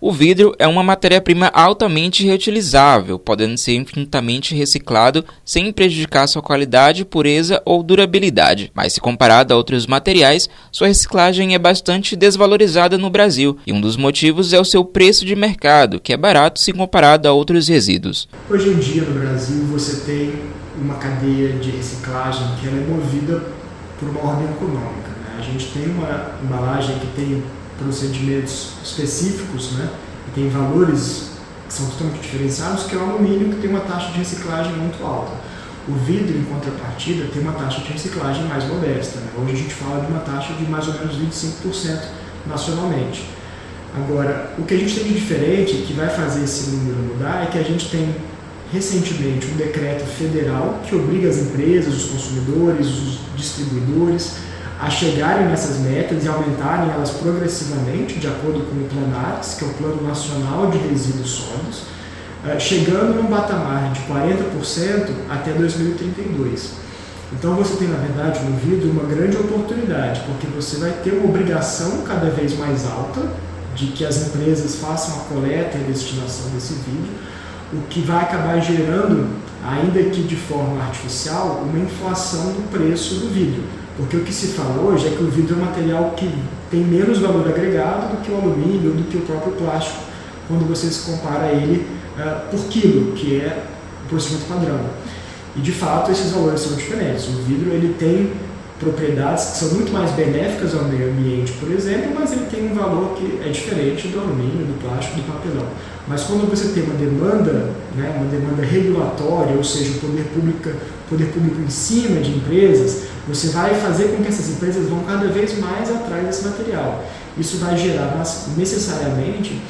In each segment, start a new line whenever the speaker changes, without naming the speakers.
O vidro é uma matéria-prima altamente reutilizável, podendo ser infinitamente reciclado sem prejudicar sua qualidade, pureza ou durabilidade. Mas se comparado a outros materiais, sua reciclagem é bastante desvalorizada no Brasil, e um dos motivos é o seu preço de mercado, que é barato se comparado a outros resíduos.
Hoje em dia no Brasil você tem uma cadeia de reciclagem que ela é movida por uma ordem econômica, né? A gente tem uma embalagem que tem procedimentos específicos, né? E tem valores que são totalmente diferenciados, que é o alumínio, que tem uma taxa de reciclagem muito alta. O vidro, em contrapartida, tem uma taxa de reciclagem mais modesta, né? Hoje a gente fala de uma taxa de mais ou menos 25% nacionalmente. Agora, o que a gente tem de diferente, que vai fazer esse número mudar, é que a gente tem recentemente um decreto federal que obriga as empresas, os consumidores, os distribuidores a chegarem nessas metas e aumentarem elas progressivamente, de acordo com o PLANARES, que é o Plano Nacional de Resíduos Sólidos, chegando num patamar de 40% até 2032. Então você tem, na verdade, no vidro uma grande oportunidade, porque você vai ter uma obrigação cada vez mais alta de que as empresas façam a coleta e a destinação desse vidro, o que vai acabar gerando, ainda que de forma artificial, uma inflação do preço do vidro. Porque o que se fala hoje é que o vidro é um material que tem menos valor agregado do que o alumínio ou do que o próprio plástico, quando você se compara ele por quilo, que é o procedimento padrão. E de fato esses valores são diferentes. O vidro ele tem propriedades que são muito mais benéficas ao meio ambiente, por exemplo, mas ele tem um valor que é diferente do alumínio, do plástico, do papelão. Mas quando você tem uma demanda, né, uma demanda regulatória, ou seja, o poder público em cima de empresas, você vai fazer com que essas empresas vão cada vez mais atrás desse material. Isso vai gerar necessariamente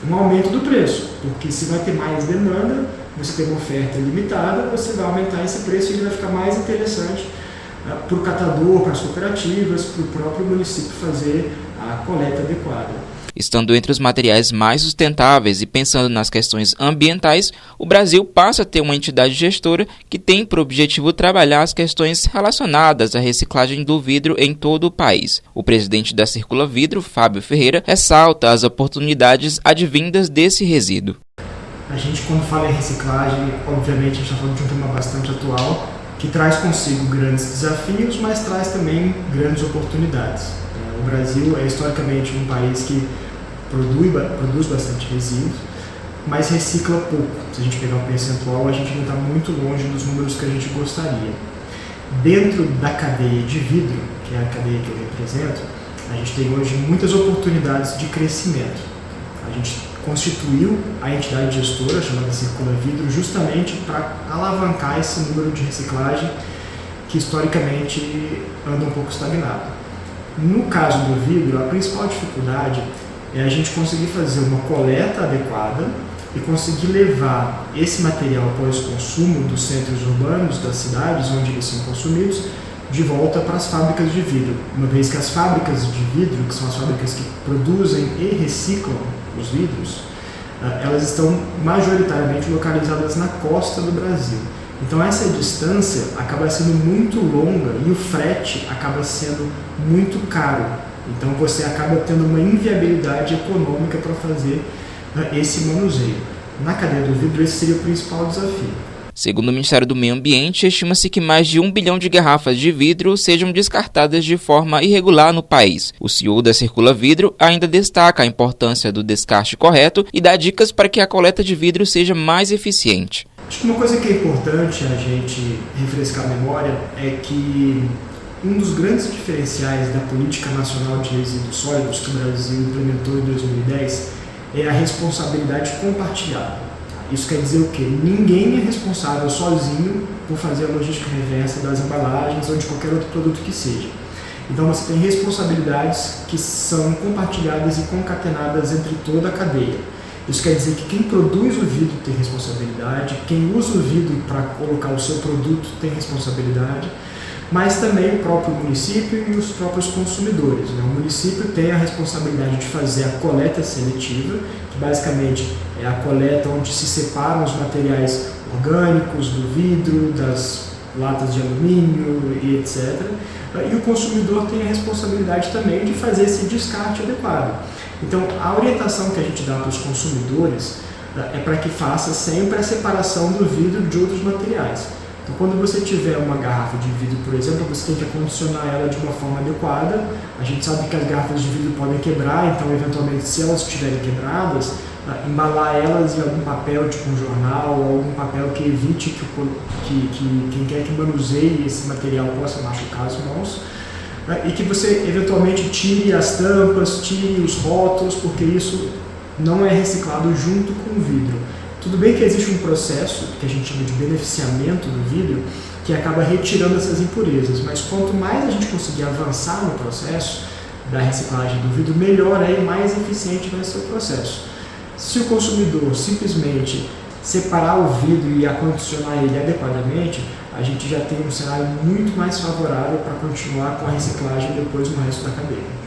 um aumento do preço, porque se vai ter mais demanda, você tem uma oferta limitada, você vai aumentar esse preço e ele vai ficar mais interessante para o catador, para as cooperativas, para o próprio município fazer a coleta adequada.
Estando entre os materiais mais sustentáveis e pensando nas questões ambientais, o Brasil passa a ter uma entidade gestora que tem por objetivo trabalhar as questões relacionadas à reciclagem do vidro em todo o país. O presidente da Circula Vidro, Fábio Ferreira, ressalta as oportunidades advindas desse resíduo.
A gente, quando fala em reciclagem, obviamente a gente está falando de um tema bastante atual, que traz consigo grandes desafios, mas traz também grandes oportunidades. O Brasil é historicamente um país que produz bastante resíduos, mas recicla pouco. Se a gente pegar um percentual, a gente ainda está muito longe dos números que a gente gostaria. Dentro da cadeia de vidro, que é a cadeia que eu represento, a gente tem hoje muitas oportunidades de crescimento. A gente constituiu a entidade gestora, chamada Circula Vidro, justamente para alavancar esse número de reciclagem que historicamente anda um pouco estagnado. No caso do vidro, a principal dificuldade é a gente conseguir fazer uma coleta adequada e conseguir levar esse material pós-consumo dos centros urbanos, das cidades onde eles são consumidos, de volta para as fábricas de vidro. Uma vez que as fábricas de vidro, que são as fábricas que produzem e reciclam os vidros, elas estão majoritariamente localizadas na costa do Brasil. Então essa distância acaba sendo muito longa e o frete acaba sendo muito caro. Então você acaba tendo uma inviabilidade econômica para fazer esse manuseio. Na cadeia do vidro esse seria o principal desafio.
Segundo o Ministério do Meio Ambiente, estima-se que mais de 1 bilhão de garrafas de vidro sejam descartadas de forma irregular no país. O CEO da Circula Vidro ainda destaca a importância do descarte correto e dá dicas para que a coleta de vidro seja mais eficiente.
Acho que uma coisa que é importante a gente refrescar a memória é que um dos grandes diferenciais da Política Nacional de Resíduos Sólidos que o Brasil implementou em 2010 é a responsabilidade compartilhada. Isso quer dizer o quê? Ninguém é responsável sozinho por fazer a logística reversa das embalagens ou de qualquer outro produto que seja. Então você tem responsabilidades que são compartilhadas e concatenadas entre toda a cadeia. Isso quer dizer que quem produz o vidro tem responsabilidade, quem usa o vidro para colocar o seu produto tem responsabilidade, mas também o próprio município e os próprios consumidores. O município tem a responsabilidade de fazer a coleta seletiva, que basicamente é a coleta onde se separam os materiais orgânicos do vidro, das latas de alumínio e etc. E o consumidor tem a responsabilidade também de fazer esse descarte adequado. Então, a orientação que a gente dá para os consumidores é para que faça sempre a separação do vidro de outros materiais. Então, quando você tiver uma garrafa de vidro, por exemplo, você tem que acondicionar ela de uma forma adequada. A gente sabe que as garrafas de vidro podem quebrar, então, eventualmente, se elas estiverem quebradas, embalar elas em algum papel, tipo um jornal, ou algum papel que evite que quem quer que manuseie esse material possa machucar as mãos. E que você, eventualmente, tire as tampas, tire os rótulos, porque isso não é reciclado junto com o vidro. Tudo bem que existe um processo, que a gente chama de beneficiamento do vidro, que acaba retirando essas impurezas, mas quanto mais a gente conseguir avançar no processo da reciclagem do vidro, melhor e mais eficiente vai ser o processo. Se o consumidor simplesmente separar o vidro e acondicionar ele adequadamente, a gente já tem um cenário muito mais favorável para continuar com a reciclagem depois no resto da cadeia.